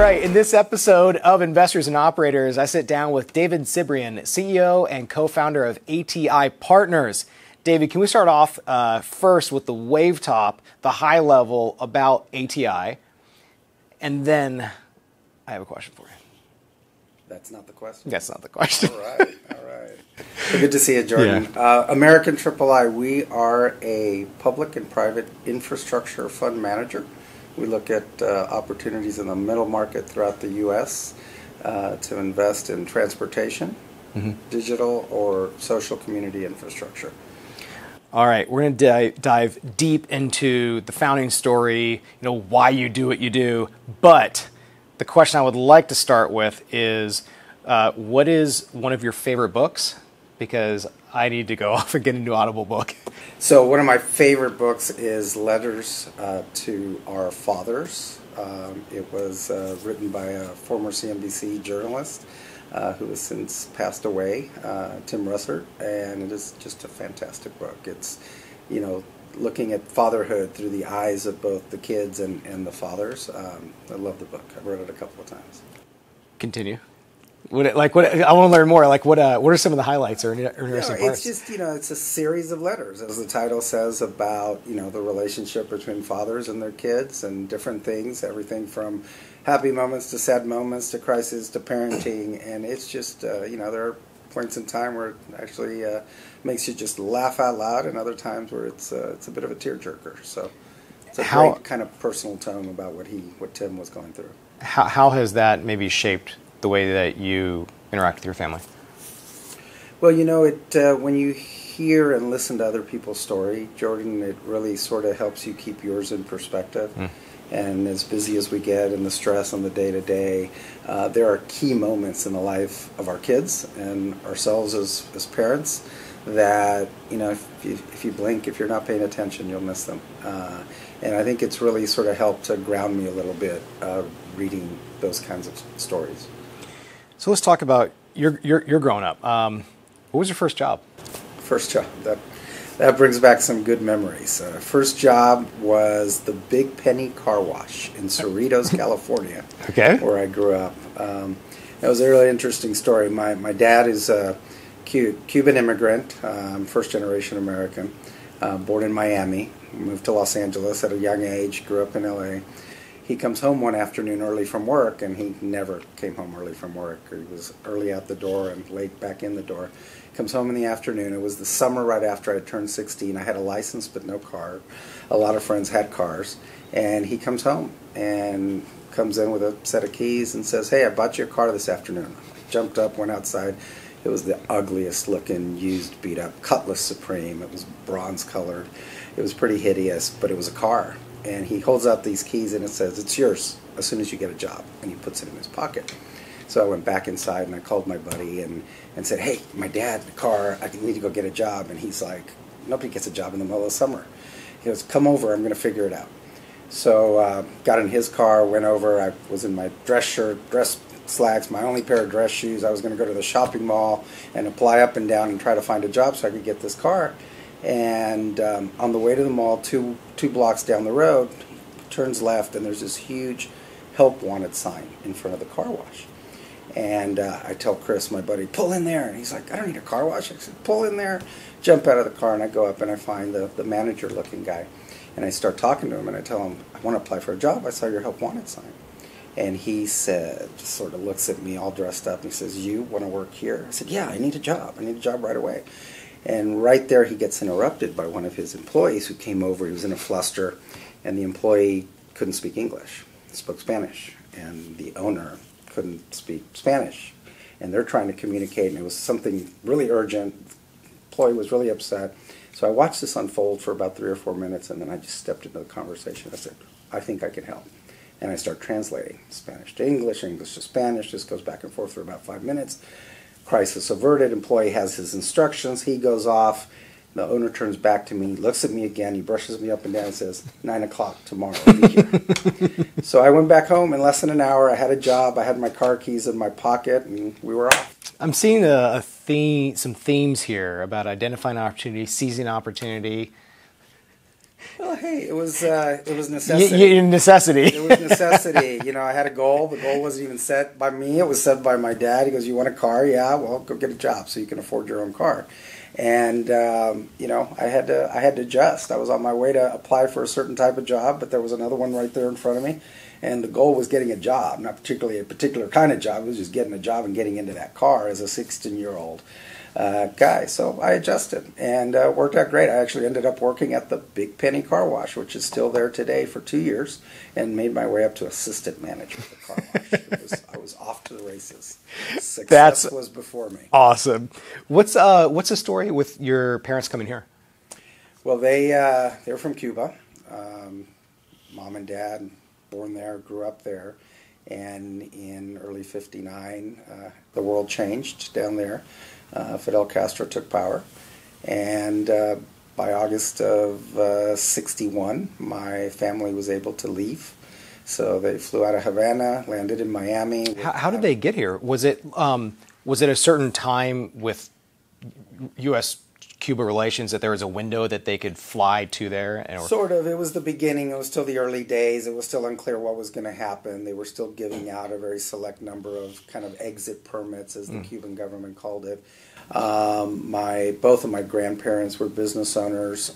right, in this episode of Investors and Operators, I sit down with David Cibrian, CEO and co-founder of ATI Partners. David, can we start off first with the wave top, the high level about ATI, and then I have a question for you. That's not the question? That's not the question. All right. Well, good to see you, Jordan. Yeah. American III, we are a public and private infrastructure fund manager. We look at opportunities in the middle market throughout the U.S. To invest in transportation, digital or social community infrastructure. All right, we're going to dive deep into the founding story, why you do what you do. But the question I would like to start with is, what is one of your favorite books? Because I need to go off and get a new Audible book. So one of my favorite books is Letters to Our Fathers. It was written by a former CNBC journalist who has since passed away, Tim Russert, and it is just a fantastic book. It's, looking at fatherhood through the eyes of both the kids and the fathers. I love the book. I've read it a couple of times. Continue. I want to learn more. What are some of the highlights or interesting parts? It's just, it's a series of letters, as the title says, about, the relationship between fathers and their kids and different things, everything from happy moments to sad moments to crisis to parenting. And it's just, there are points in time where it actually makes you just laugh out loud, and other times where it's a bit of a tearjerker. So it's a great kind of personal tone about what Tim was going through. How has that maybe shaped the way that you interact with your family? Well, when you hear and listen to other people's story, Jordan, it really sort of helps you keep yours in perspective. And as busy as we get and the stress on the day-to-day, there are key moments in the life of our kids and ourselves as parents that, if you blink, if you're not paying attention, you'll miss them. And I think it's really sort of helped to ground me a little bit reading those kinds of stories. So let's talk about your growing up. What was your first job? First job. That brings back some good memories. First job was the Big Penny Car Wash in Cerritos, California, where I grew up. That was a really interesting story. My dad is a Cuban immigrant, first-generation American, born in Miami, moved to Los Angeles at a young age, grew up in L.A. He comes home one afternoon early from work, and he never came home early from work. He was early out the door and late back in the door. Comes home in the afternoon. It was the summer right after I turned 16. I had a license but no car. A lot of friends had cars. And he comes home and comes in with a set of keys and says, "Hey, I bought you a car this afternoon." I jumped up, went outside. It was the ugliest looking, used, beat up Cutlass Supreme. It was bronze colored. It was pretty hideous, but it was a car. And he holds out these keys and it says, "It's yours as soon as you get a job." And he puts it in his pocket. So I went back inside and I called my buddy and said, "Hey, my dad, the car, I need to go get a job." And he's like, "Nobody gets a job in the middle of summer." He goes, "Come over, I'm going to figure it out." So got in his car, went over. I was in my dress shirt, dress slacks, my only pair of dress shoes. I was going to go to the shopping mall and apply up and down and try to find a job so I could get this car. And on the way to the mall, two blocks down the road, turns left, and there's this huge help wanted sign in front of the car wash. And I tell Chris, my buddy, "Pull in there." And he's like, "I don't need a car wash." I said, "Pull in there." Jump out of the car, and I go up and I find the manager-looking guy. And I start talking to him, and I tell him, "I want to apply for a job. I saw your help wanted sign." And he said, just sort of looks at me all dressed up, and he says, "You want to work here?" I said, "Yeah, I need a job. I need a job right away." And right there he gets interrupted by one of his employees who came over. He was in a fluster, and the employee couldn't speak English. He spoke Spanish, and the owner couldn't speak Spanish. And they're trying to communicate, and it was something really urgent. The employee was really upset. So I watched this unfold for about 3 or 4 minutes, and then I just stepped into the conversation. I said, "I think I can help." And I start translating Spanish to English, English to Spanish. Just goes back and forth for about 5 minutes. Crisis averted. Employee has his instructions. He goes off. The owner turns back to me, looks at me again. He brushes me up and down and says, 9 o'clock tomorrow. I'll be here. So I went back home in less than an hour. I had a job. I had my car keys in my pocket, and we were off. I'm seeing some themes here about identifying opportunity, seizing opportunity. Well, hey, it was necessity. Necessity. It was necessity. I had a goal. The goal wasn't even set by me. It was set by my dad. He goes, "You want a car? Yeah. Well, go get a job so you can afford your own car." And I had to adjust. I was on my way to apply for a certain type of job, but there was another one right there in front of me, and the goal was getting a job, not particularly a particular kind of job. It was just getting a job and getting into that car as a 16-year-old guy. So I adjusted, and worked out great. I actually ended up working at the Big Penny Car Wash, which is still there today, for 2 years, and made my way up to assistant manager of the car wash. I was off to the races. Success was before me. Awesome. What's the story with your parents coming here? Well, they're from Cuba. Mom and dad, born there, grew up there, and in early '59, the world changed down there. Fidel Castro took power, and by August of '61, my family was able to leave. So they flew out of Havana, landed in Miami. How did they get here? Was it a certain time with U.S.-Cuba relations that there was a window that they could fly to there? Sort of. It was the beginning. It was still the early days. It was still unclear what was going to happen. They were still giving out a very select number of kind of exit permits, as the Cuban government called it. Both of my grandparents were business owners,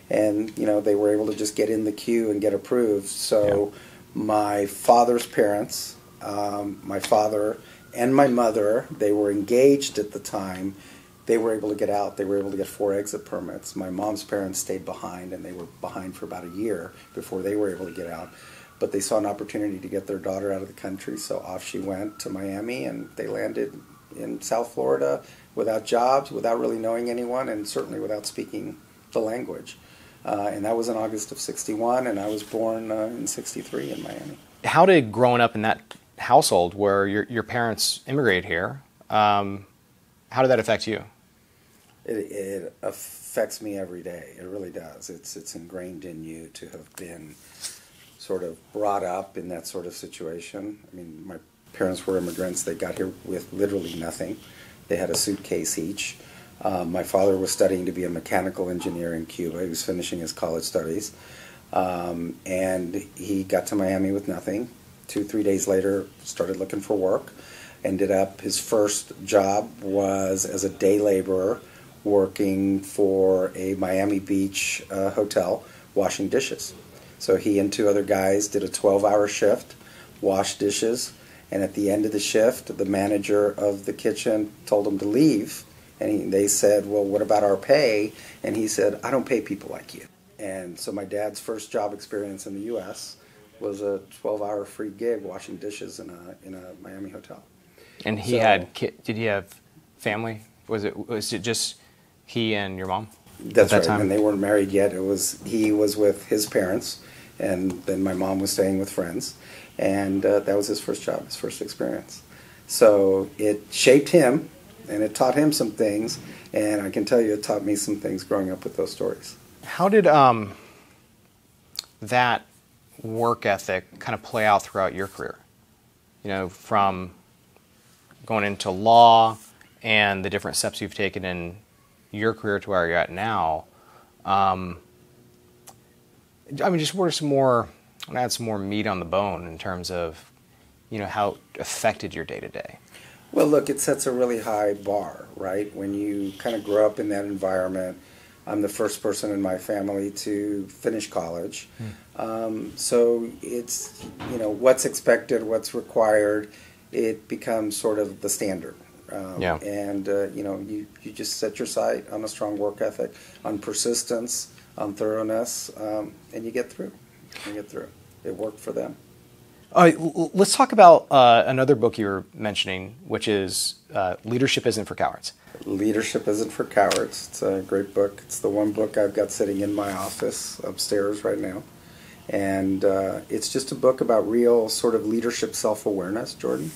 and they were able to just get in the queue and get approved. So my father's parents, my father and my mother, they were engaged at the time. They were able to get out. They were able to get 4 exit permits. My mom's parents stayed behind, and they were behind for about a year before they were able to get out. But they saw an opportunity to get their daughter out of the country, so off she went to Miami, and they landed in South Florida without jobs, without really knowing anyone, and certainly without speaking the language. And that was in August of '61, and I was born in '63 in Miami. How did growing up in that household where your parents immigrated here, how did that affect you? It affects me every day. It really does. It's ingrained in you to have been sort of brought up in that sort of situation. I mean, my parents were immigrants. They got here with literally nothing. They had a suitcase each. My father was studying to be a mechanical engineer in Cuba. He was finishing his college studies. And he got to Miami with nothing. 2-3 days later, started looking for work. Ended up, his first job was as a day laborer working for a Miami Beach hotel, washing dishes. So he and 2 other guys did a 12-hour shift, washed dishes, and at the end of the shift, the manager of the kitchen told him to leave. And they said, "Well, what about our pay?" And he said, "I don't pay people like you." And so my dad's first job experience in the U.S. was a 12-hour free gig washing dishes in a Miami hotel. And he did he have family? Was it just he and your mom? That's right. And they weren't married yet. He was with his parents, and then my mom was staying with friends, and that was his first job, his first experience. So it shaped him, and it taught him some things, and I can tell you it taught me some things growing up with those stories. How did that work ethic kind of play out throughout your career? From going into law and the different steps you've taken in your career to where you're at now. Just what are some more, I want to add some more meat on the bone in terms of, how it affected your day-to-day. Well, look, it sets a really high bar, right? When you kind of grow up in that environment, I'm the first person in my family to finish college. So it's, what's expected, what's required, it becomes sort of the standard. And, you just set your sight on a strong work ethic, on persistence, on thoroughness, and you get through. It worked for them. Let's talk about another book you were mentioning, which is Leadership Isn't for Cowards. Leadership Isn't for Cowards. It's a great book. It's the one book I've got sitting in my office upstairs right now. And it's just a book about real sort of leadership self-awareness, Jordan,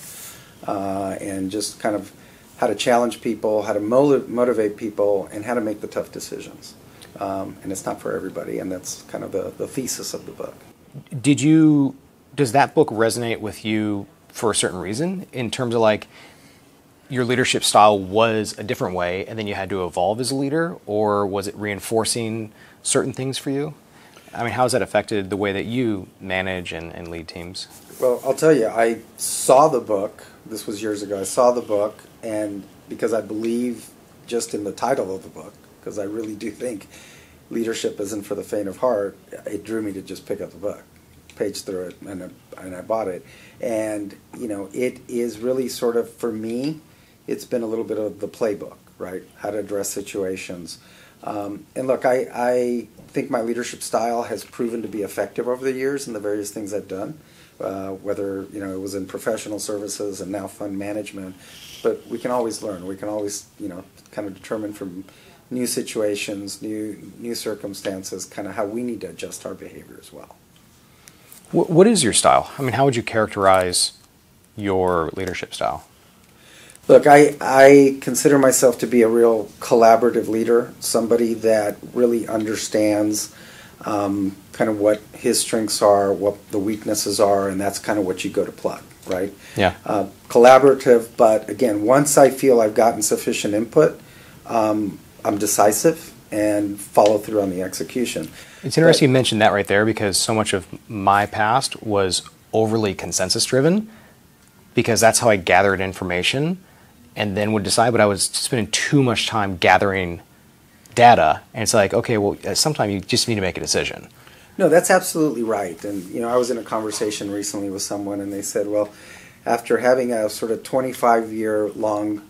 and just kind of how to challenge people, how to motivate people, and how to make the tough decisions. And it's not for everybody, and that's kind of the thesis of the book. Does that book resonate with you for a certain reason, in terms of like your leadership style was a different way and then you had to evolve as a leader, or was it reinforcing certain things for you? I mean, how has that affected the way that you manage and lead teams? Well, I'll tell you, I saw the book. This was years ago. I saw the book, and because I believe just in the title of the book, because I really do think leadership isn't for the faint of heart, it drew me to just pick up the book, page through it, and I bought it. And, you know, it is really sort of, for me, it's been a little bit of the playbook, right? How to address situations. And look, I think my leadership style has proven to be effective over the years in the various things I've done, whether, you know, it was in professional services and now fund management. But we can always learn. We can always, you know, kind of determine from new situations, new circumstances, kind of how we need to adjust our behavior as well. What is your style? I mean, how would you characterize your leadership style? Look, I consider myself to be a real collaborative leader, somebody that really understands kind of what his strengths are, what the weaknesses are, and that's kind of what you go to plug, right? Yeah. Collaborative, but again, once I feel I've gotten sufficient input, I'm decisive and follow through on the execution. It's interesting you mentioned that right there, because so much of my past was overly consensus driven, because that's how I gathered information and then would decide, but I was spending too much time gathering data, and it's like, okay, well, sometimes you just need to make a decision. No, that's absolutely right. And, you know, I was in a conversation recently with someone, and they said, well, after having a sort of 25-year-long,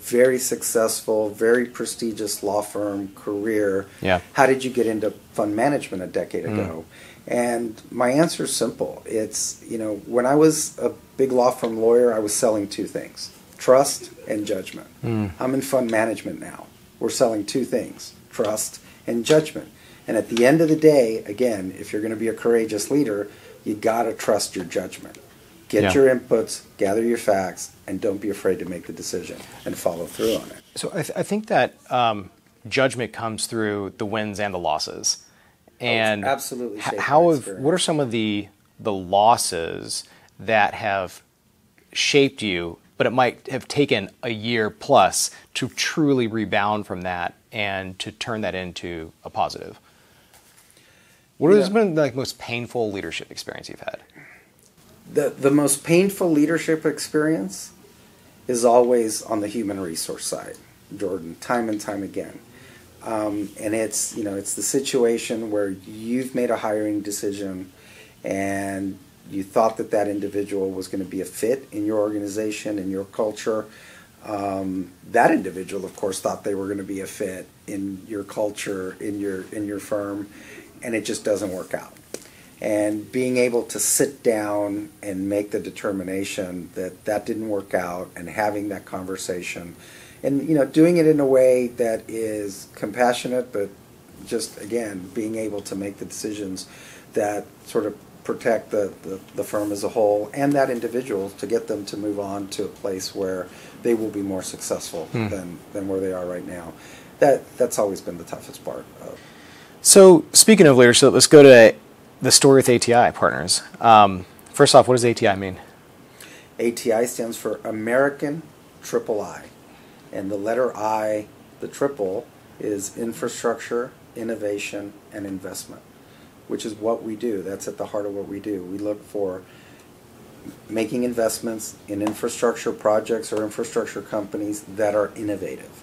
very successful, very prestigious law firm career, how did you get into fund management a decade ago? And my answer is simple. It's, you know, when I was a big law firm lawyer, I was selling two things: trust and judgment. I'm in fund management now. We're selling two things: trust and judgment. And at the end of the day, again, if you're going to be a courageous leader, you got to trust your judgment. Get your inputs, gather your facts, and don't be afraid to make the decision and follow through on it. So I think that judgment comes through the wins and the losses. And absolutely. What are some of the losses that have shaped you, but it might have taken a year plus to truly rebound from that and to turn that into a positive? What has been the most painful leadership experience you've had? The most painful leadership experience is always on the human resource side, Jordan, time and time again. And it's, you know, it's the situation where you've made a hiring decision and you thought that that individual was going to be a fit in your organization, in your culture. That individual, of course, thought they were going to be a fit in your culture, in your firm, and it just doesn't work out. And being able to sit down and make the determination that that didn't work out, and having that conversation, and, you know, doing it in a way that is compassionate, but just, again, being able to make the decisions that sort of protect the firm as a whole and that individual, to get them to move on to a place where they will be more successful than where they are right now. That's always been the toughest part. So speaking of leadership, let's go to the story with ATI Partners. First off, what does ATI mean? ATI stands for American Triple I. And the letter I, the triple, is infrastructure, innovation, and investment, which is what we do. That's at the heart of what we do. We look for making investments in infrastructure projects or infrastructure companies that are innovative,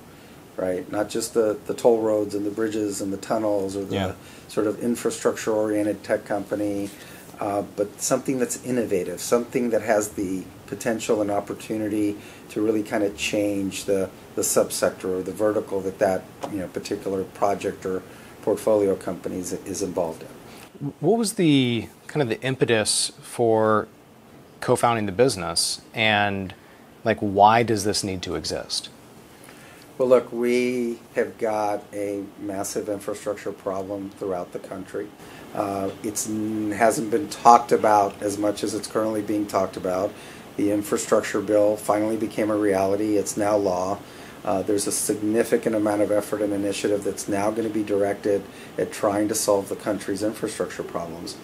right? Not just the toll roads and the bridges and the tunnels, or the sort of infrastructure-oriented tech company, but something that's innovative, something that has the potential and opportunity to really kind of change the subsector or the vertical that you know, particular project or portfolio company is involved in. What was the kind of the impetus for co-founding the business, and like, why does this need to exist? Well, look, we have got a massive infrastructure problem throughout the country. It hasn't been talked about as much as it's currently being talked about. The infrastructure bill finally became a reality. It's now law. There's a significant amount of effort and initiative that's now going to be directed at trying to solve the country's infrastructure problems.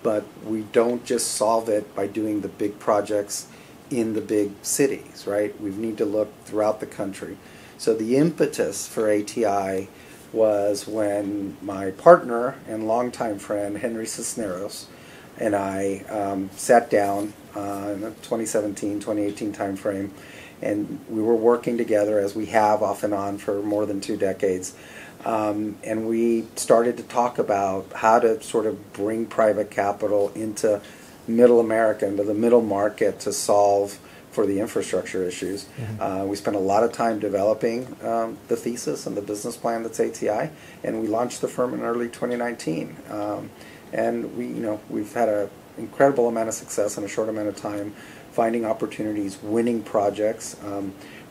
But we don't just solve it by doing the big projects in the big cities, right? We need to look throughout the country. So the impetus for ATI was when my partner and longtime friend, Henry Cisneros, and I sat down in the 2017, 2018 timeframe, and we were working together, as we have off and on for more than 2 decades. And we started to talk about how to sort of bring private capital into middle America, into the middle market, to solve for the infrastructure issues. We spent a lot of time developing the thesis and the business plan that's ATI, and we launched the firm in early 2019. And we've had an incredible amount of success in a short amount of time, finding opportunities, winning projects.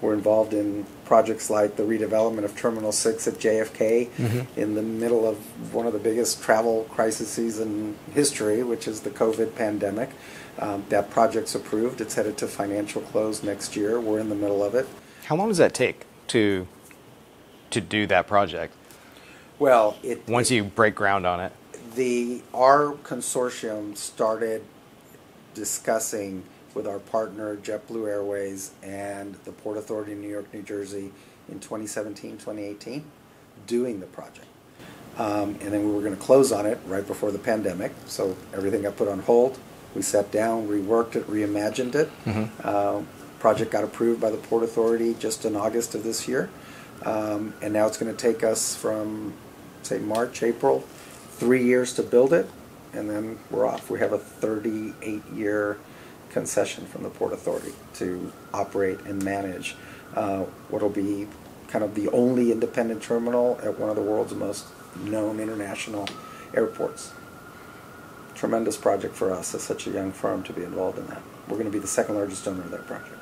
We're involved in projects like the redevelopment of Terminal 6 at JFK in the middle of one of the biggest travel crises in history, which is the COVID pandemic. That project's approved. It's headed to financial close next year. We're in the middle of it. How long does that take to do that project? Well, once you break ground on it. Our consortium started discussing with our partner JetBlue Airways and the Port Authority of New York, New Jersey in 2017, 2018, doing the project. And then we were going to close on it right before the pandemic, so everything got put on hold. We sat down, reworked it, reimagined it. Project got approved by the Port Authority just in August of this year. And now it's going to take us from, say, March, April, 3 years to build it, and then we're off. We have a 38-year concession from the Port Authority to operate and manage what will be kind of the only independent terminal at one of the world's most known international airports. Tremendous project for us as such a young firm to be involved in that. We're going to be the second largest owner of that project.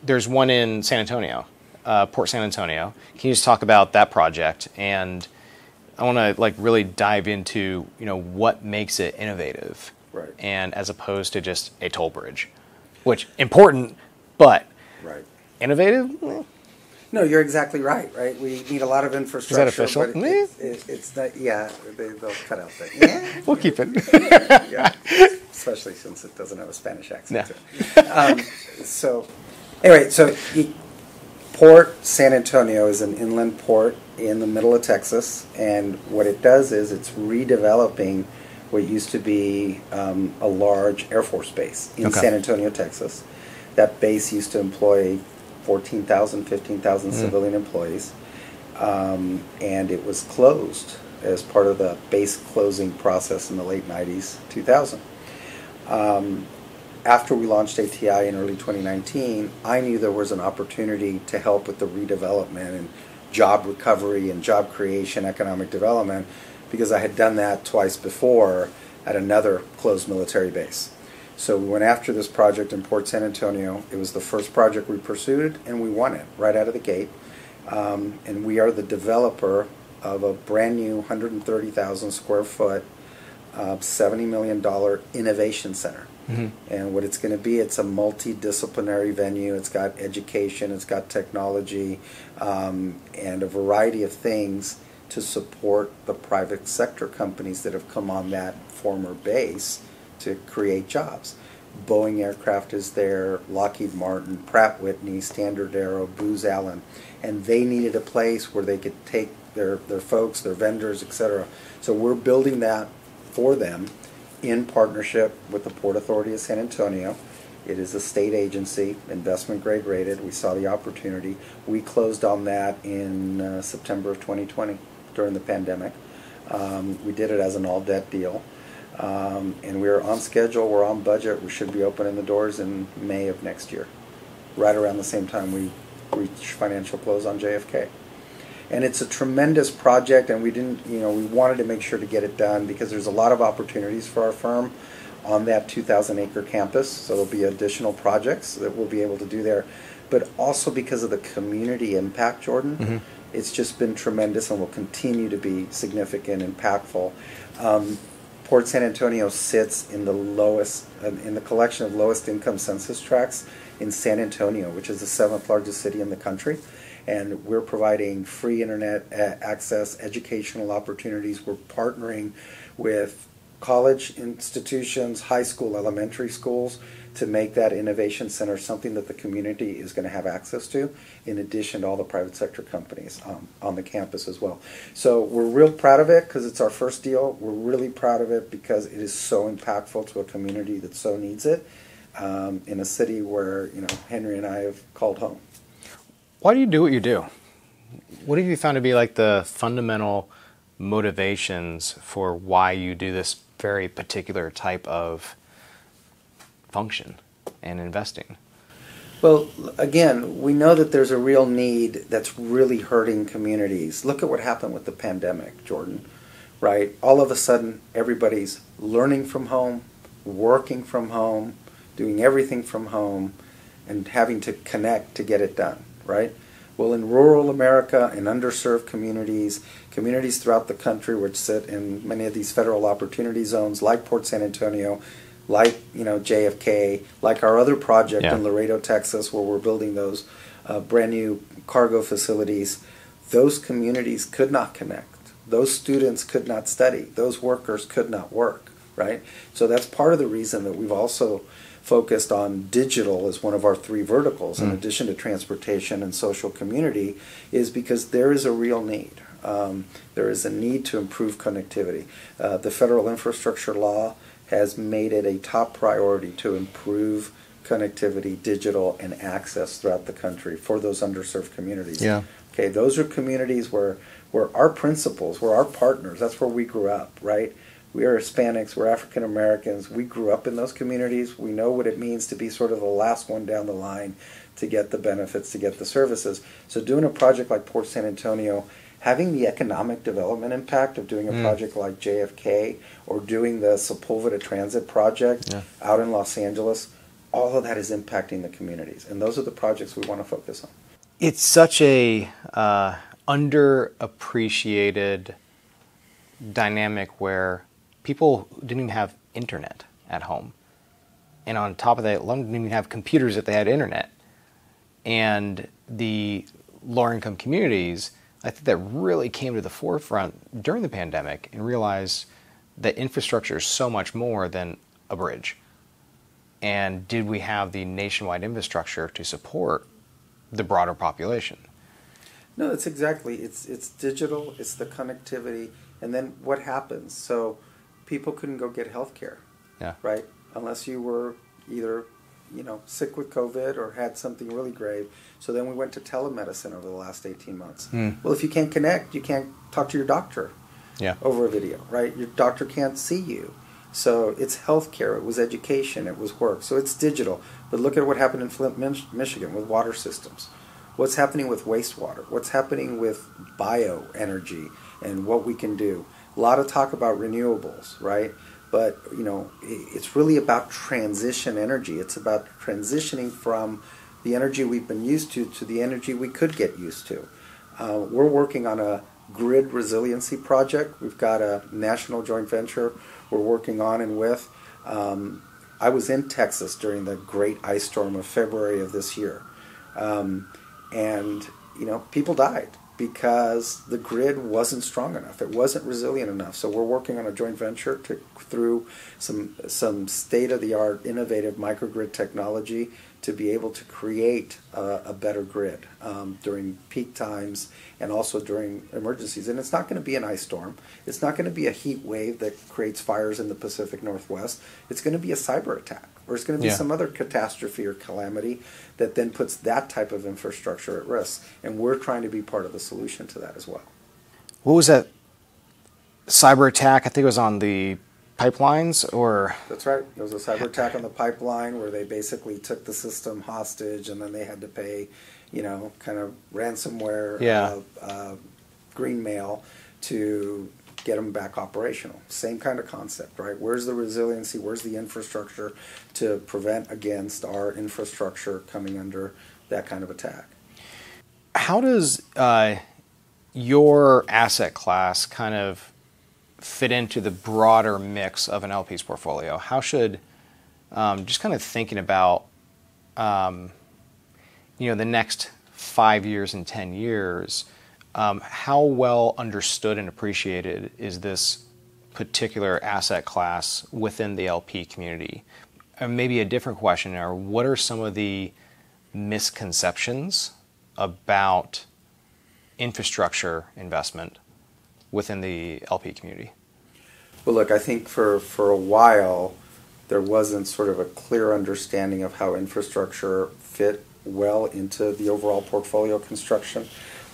There's one in San Antonio, Port San Antonio. Can you just talk about that project? And I want to really dive into what makes it innovative, right? And as opposed to just a toll bridge, which important, but right, innovative. No, you're exactly right. Right, we need a lot of infrastructure. Is that official? But it's not. Yeah, they'll cut out that. Yeah, we'll keep it. Yeah, especially since it doesn't have a Spanish accent. Yeah. So, anyway, Port San Antonio is an inland port in the middle of Texas, and what it does is it's redeveloping what used to be a large Air Force base in San Antonio, Texas. That base used to employ 14,000, 15,000 civilian employees, and it was closed as part of the base closing process in the late 90s, 2000. After we launched ATI in early 2019, I knew there was an opportunity to help with the redevelopment and job recovery and job creation, economic development, because I had done that twice before at another closed military base. So we went after this project in Port San Antonio. It was the first project we pursued, and we won it right out of the gate. And we are the developer of a brand new 130,000 square foot, $70 million innovation center. And what it's going to be, it's a multidisciplinary venue. It's got education, it's got technology, and a variety of things to support the private sector companies that have come on that former base to create jobs. Boeing Aircraft is there, Lockheed Martin, Pratt Whitney, Standard Aero, Booz Allen, and they needed a place where they could take their folks, their vendors, etc. So we're building that for them in partnership with the Port Authority of San Antonio. It is a state agency, investment grade rated. We saw the opportunity. We closed on that in September of 2020 during the pandemic. We did it as an all-debt deal. And we're on schedule, we're on budget. We should be opening the doors in May of next year, right around the same time we reach financial close on JFK. And it's a tremendous project, and we wanted to make sure to get it done because there's a lot of opportunities for our firm on that 2,000-acre campus. So there'll be additional projects that we'll be able to do there. But also because of the community impact, Jordan, it's just been tremendous and will continue to be significant, impactful. Port San Antonio sits in the collection of lowest income census tracts in San Antonio, which is the 7th largest city in the country. And we're providing free internet access, educational opportunities. We're partnering with college institutions, high school, elementary schools to make that innovation center something that the community is going to have access to, in addition to all the private sector companies on the campus as well. So we're real proud of it because it's our first deal. We're really proud of it because it is so impactful to a community that so needs it, in a city where, you know, Henry and I have called home. Why do you do what you do? What have you found to be like the fundamental motivations for why you do this very particular type of function and investing? Well, again, we know that there's a real need that's really hurting communities. Look at what happened with the pandemic, Jordan, right? All of a sudden, everybody's learning from home, working from home, doing everything from home, and having to connect to get it done, right? Well, in rural America, in underserved communities, communities throughout the country which sit in many of these federal opportunity zones, like Port San Antonio, like, you know, JFK, like our other project in Laredo, Texas, where we're building those brand new cargo facilities, those communities could not connect. Those students could not study. Those workers could not work, right? So that's part of the reason that we've also focused on digital as one of our three verticals, in addition to transportation and social community, is because there is a real need. There is a need to improve connectivity. The federal infrastructure law has made it a top priority to improve connectivity, digital, and access throughout the country for those underserved communities. Yeah. Okay, those are communities where our principals, where our partners, that's where we grew up, right? We are Hispanics, we're African Americans, we grew up in those communities, we know what it means to be sort of the last one down the line to get the benefits, to get the services. So doing a project like Port San Antonio, having the economic development impact of doing a project like JFK, or doing the Sepulveda Transit project out in Los Angeles, all of that is impacting the communities. And those are the projects we want to focus on. It's such a underappreciated dynamic where people didn't even have internet at home. And on top of that, a lot of them didn't even have computers that they had internet. And the lower income communities, I think that really came to the forefront during the pandemic and realized that infrastructure is so much more than a bridge. And did we have the nationwide infrastructure to support the broader population? No, it's exactly. It's digital, it's the connectivity, and then what happens? So people couldn't go get health care, right? Unless you were either, you know, sick with COVID or had something really grave. So then we went to telemedicine over the last 18 months. Well, if you can't connect, you can't talk to your doctor over a video, right? Your doctor can't see you. So it's healthcare, it was education, it was work. So it's digital. But look at what happened in Flint, Michigan with water systems. What's happening with wastewater? What's happening with bioenergy and what we can do? A lot of talk about renewables, right? But, you know, it's really about transition energy. It's about transitioning from the energy we've been used to the energy we could get used to. We're working on a grid resiliency project. We've got a national joint venture we're working on and with. I was in Texas during the great ice storm of February of this year. And, you know, people died because the grid wasn't strong enough. It wasn't resilient enough. So we're working on a joint venture through some state-of-the-art innovative microgrid technology to be able to create a better grid during peak times and also during emergencies. And it's not going to be an ice storm. It's not going to be a heat wave that creates fires in the Pacific Northwest. It's going to be a cyber attack, or it's going to be some other catastrophe or calamity that then puts that type of infrastructure at risk. And we're trying to be part of the solution to that as well. What was that cyber attack? I think it was on the pipelines, or? That's right. There was a cyber attack on the pipeline where they basically took the system hostage, and then they had to pay, you know, kind of ransomware, green mail to get them back operational. Same kind of concept, right? Where's the resiliency? Where's the infrastructure to prevent against our infrastructure coming under that kind of attack? How does your asset class kind of fit into the broader mix of an LP's portfolio? How should, just kind of thinking about, the next 5 years and 10 years, how well understood and appreciated is this particular asset class within the LP community? maybe a different question, or what are some of the misconceptions about infrastructure investment within the LP community? Well, look, I think for a while there wasn't sort of a clear understanding of how infrastructure fit well into the overall portfolio construction.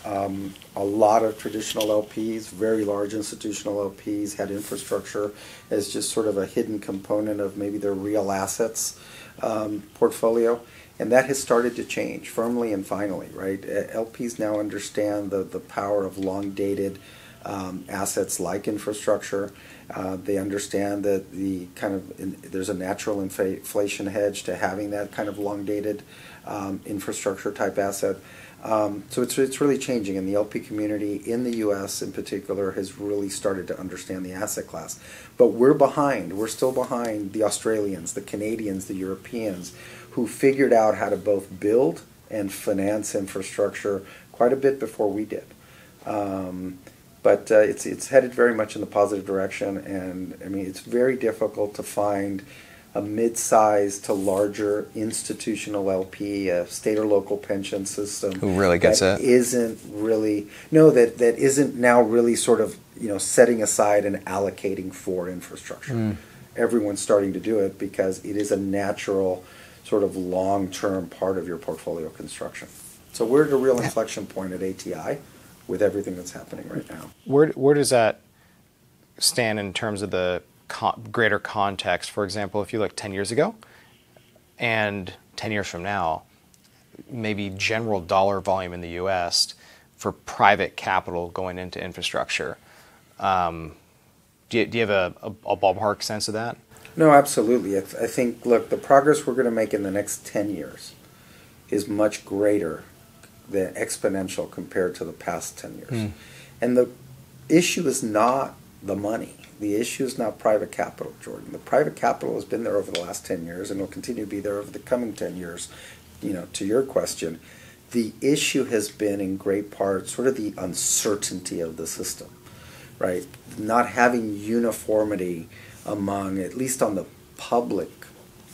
A lot of traditional LPs, very large institutional LPs, had infrastructure as just sort of a hidden component of maybe their real assets portfolio. And that has started to change firmly and finally, right? LPs now understand the power of long-dated assets like infrastructure. They understand that there's a natural inflation hedge to having that kind of long-dated infrastructure type asset. So it's really changing, and the LP community in the U.S. in particular has really started to understand the asset class. But we're behind. We're still behind the Australians, the Canadians, the Europeans, who figured out how to both build and finance infrastructure quite a bit before we did. But it's headed very much in the positive direction, and I mean it's very difficult to find a mid-sized to larger institutional LP, a state or local pension system who really gets it. That isn't now really sort of setting aside and allocating for infrastructure. Everyone's starting to do it because it is a natural sort of long-term part of your portfolio construction. So we're at a real inflection point at ATI with everything that's happening right now. Where does that stand in terms of the greater context? For example, if you look 10 years ago and 10 years from now, maybe general dollar volume in the U.S. for private capital going into infrastructure. Do you have a ballpark sense of that? No, absolutely. I think, look, the progress we're going to make in the next 10 years is much greater than exponential compared to the past 10 years. And the issue is not the money. The issue is not private capital, Jordan. The private capital has been there over the last 10 years and will continue to be there over the coming 10 years. To your question, the issue has been in great part sort of the uncertainty of the system, right? Not having uniformity among, at least on the public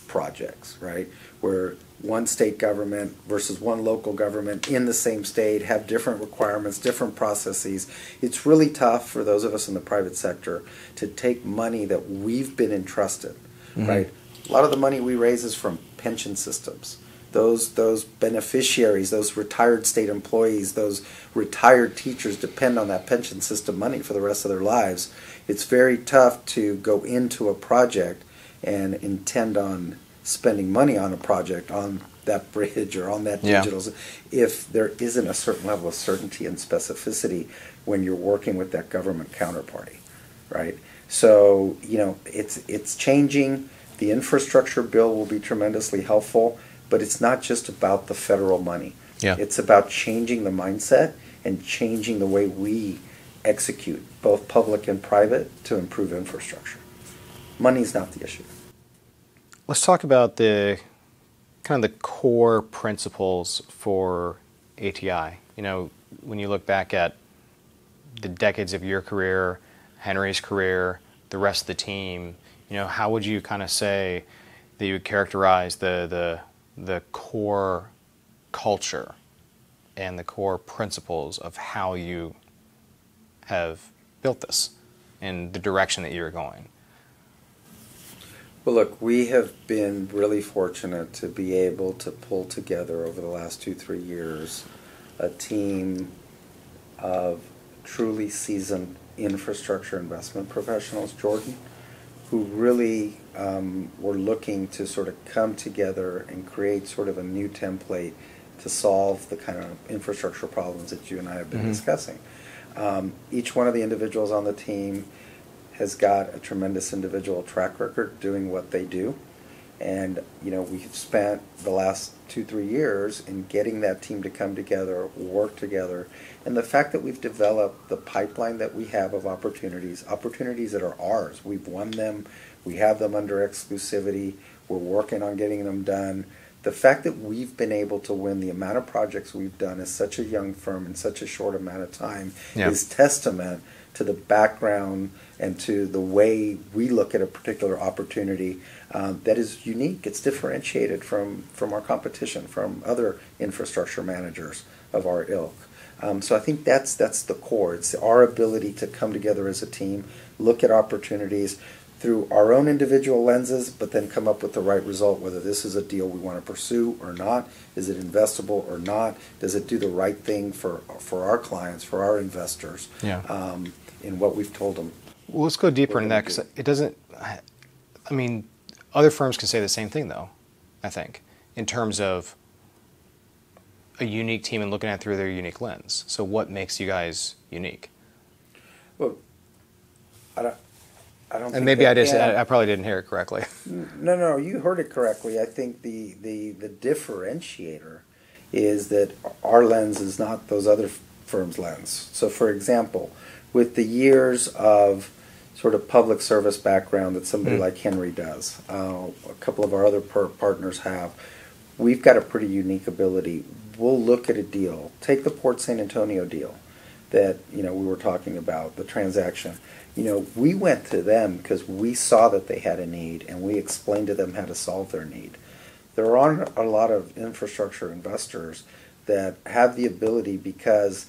projects, right? Where one state government versus one local government in the same state have different requirements, different processes. It's really tough for those of us in the private sector to take money that we've been entrusted, right? A lot of the money we raise is from pension systems. Those beneficiaries, those retired state employees, those retired teachers depend on that pension system money for the rest of their lives. It's very tough to go into a project and intend on spending money on a project, on that bridge or on that digital, if there isn't a certain level of certainty and specificity when you're working with that government counterparty, right? So, it's changing. The infrastructure bill will be tremendously helpful, but it's not just about the federal money. It's about changing the mindset and changing the way we execute, both public and private, to improve infrastructure. Money's not the issue. Let's talk about the kind of the core principles for ATI. When you look back at the decades of your career, Henry's career, the rest of the team, how would you kind of say that you would characterize the core culture and the core principles of how you have built this and the direction that you're going? Well, look, we have been really fortunate to be able to pull together over the last 2-3 years a team of truly seasoned infrastructure investment professionals, Jordan, who really were looking to sort of come together and create sort of a new template to solve the kind of infrastructure problems that you and I have been discussing. Each one of the individuals on the team has got a tremendous individual track record doing what they do. And, we've spent the last 2-3 years in getting that team to come together, work together. And the fact that we've developed the pipeline that we have of opportunities that are ours. We've won them. We have them under exclusivity. We're working on getting them done. The fact that we've been able to win the amount of projects we've done as such a young firm in such a short amount of time is testament to the background and to the way we look at a particular opportunity that is unique. It's differentiated from our competition, from other infrastructure managers of our ilk. So I think that's the core. It's our ability to come together as a team, look at opportunities through our own individual lenses, but then come up with the right result, whether this is a deal we want to pursue or not. Is it investable or not? Does it do the right thing for our clients, for our investors, in what we've told them? Well, let's go deeper into that, because it doesn't, I mean, other firms can say the same thing, though, I think, in terms of a unique team and looking at it through their unique lens. So what makes you guys unique? Well, I don't and think maybe I probably didn't hear it correctly. No, you heard it correctly. I think the differentiator is that our lens is not those other firms' lens. So, for example, with the years of sort of public service background that somebody like Henry does, a couple of our other partners have, we've got a pretty unique ability. We'll look at a deal. Take the Port San Antonio deal that we were talking about, the transaction. We went to them because we saw that they had a need, and we explained to them how to solve their need. There aren't a lot of infrastructure investors that have the ability, because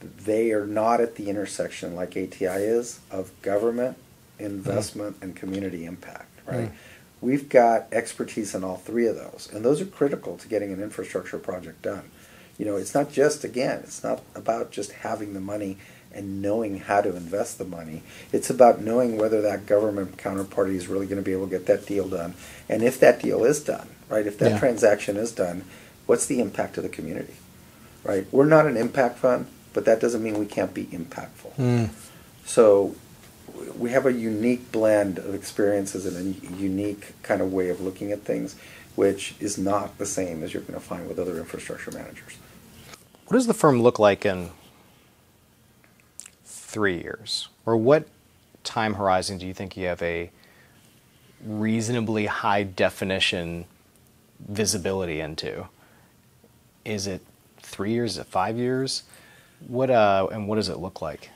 they are not at the intersection like ATI is of government, investment, and community impact, right? We've got expertise in all three of those, and those are critical to getting an infrastructure project done. It's not just, again, it's not about just having the money and knowing how to invest the money. It's about knowing whether that government counterparty is really going to be able to get that deal done. And if that deal is done, right, if that transaction is done, what's the impact to the community, right? We're not an impact fund, but that doesn't mean we can't be impactful. So we have a unique blend of experiences and a unique kind of way of looking at things, which is not the same as you're going to find with other infrastructure managers. What does the firm look like in 3 years? Or what time horizon do you think you have a reasonably high definition visibility into? Is it 3 years? Is it 5 years? And what does it look like?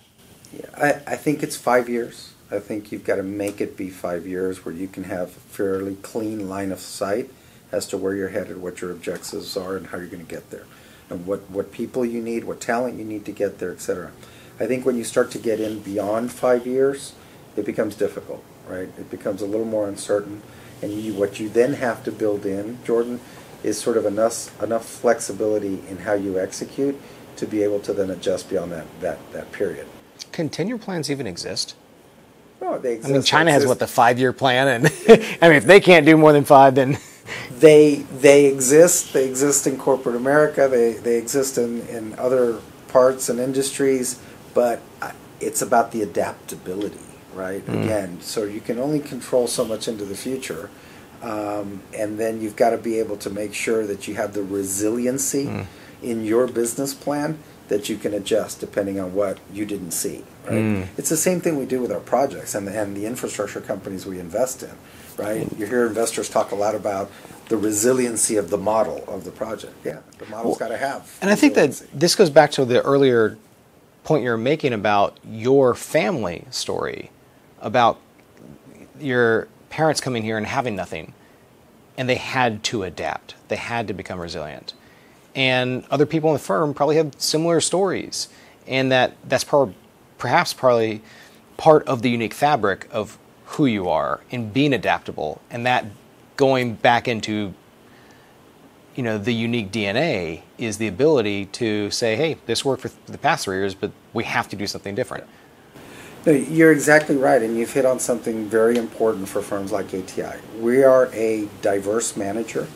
Yeah, I think it's 5 years. I think you've got to make it be 5 years where you can have a fairly clean line of sight as to where you're headed, what your objectives are, and how you're going to get there, and what people you need, what talent you need to get there, etc. I think when you start to get in beyond 5 years, it becomes difficult, right? It becomes a little more uncertain, and what you then have to build in, Jordan, is sort of enough flexibility in how you execute to be able to then adjust beyond that period. Can 10-year plans even exist? No, they exist. I mean, China has, the 5-year plan? And I mean, if they can't do more than 5, then... They exist. They exist in corporate America. They exist in other parts and industries, but it's about the adaptability, right? Again, so you can only control so much into the future, and then you've got to be able to make sure that you have the resiliency in your business plan that you can adjust depending on what you didn't see, right? It's the same thing we do with our projects and the infrastructure companies we invest in, right? You hear investors talk a lot about the resiliency of the model of the project. Yeah, the model's got to have. And I think that this goes back to the earlier point you were making about your family story, about your parents coming here and having nothing, and they had to adapt. They had to become resilient. And other people in the firm probably have similar stories, and that's perhaps partly part of the unique fabric of who you are in being adaptable, and that going back into the unique DNA is the ability to say, hey, this worked for the past 3 years, but we have to do something different. No, you're exactly right, and you've hit on something very important for firms like ATI. We are a diverse manager,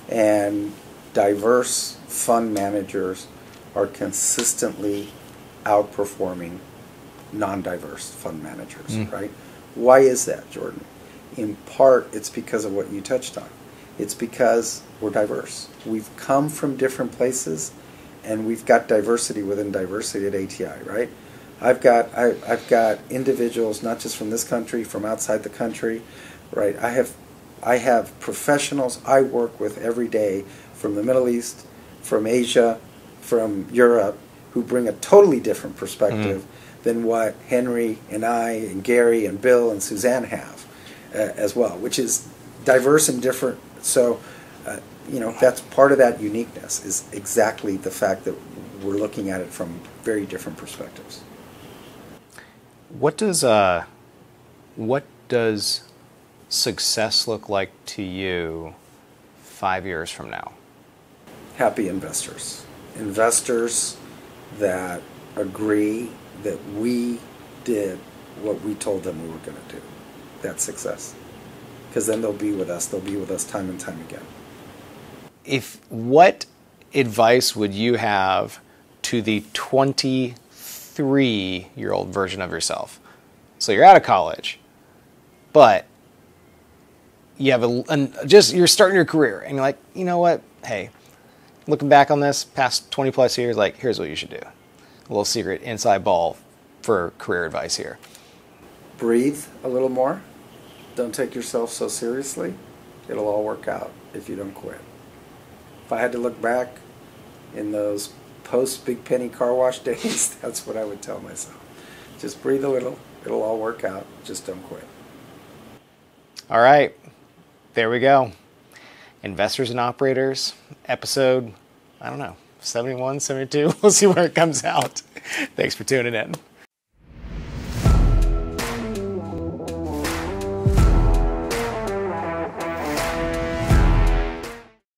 and diverse fund managers are consistently outperforming non-diverse fund managers, right? Why is that, Jordan? In part, it's because of what you touched on. It's because we're diverse. We've come from different places, and we've got diversity within diversity at ATI, right? I've got individuals not just from this country, from outside the country, right? I have professionals I work with every day from the Middle East, from Asia, from Europe, who bring a totally different perspective than what Henry and I and Gary and Bill and Suzanne have as well, which is diverse and different. So, that's part of that uniqueness, is exactly the fact that we're looking at it from very different perspectives. What does success look like to you 5 years from now? Happy investors. Investors that agree that we did what we told them we were going to do. That's success. Because then they'll be with us. They'll be with us time and time again. What advice would you have to the 23-year-old version of yourself? So you're out of college, but you have you're starting your career, and you're like, you know what? Hey, looking back on this past 20 plus years, like, here's what you should do. A little secret inside ball for career advice here. Breathe a little more. Don't take yourself so seriously. It'll all work out if you don't quit. If I had to look back in those post-Big Penny car wash days, that's what I would tell myself. Just breathe a little. It'll all work out. Just don't quit. All right. There we go. Investors and Operators, episode, 71, 72. We'll see where it comes out. Thanks for tuning in.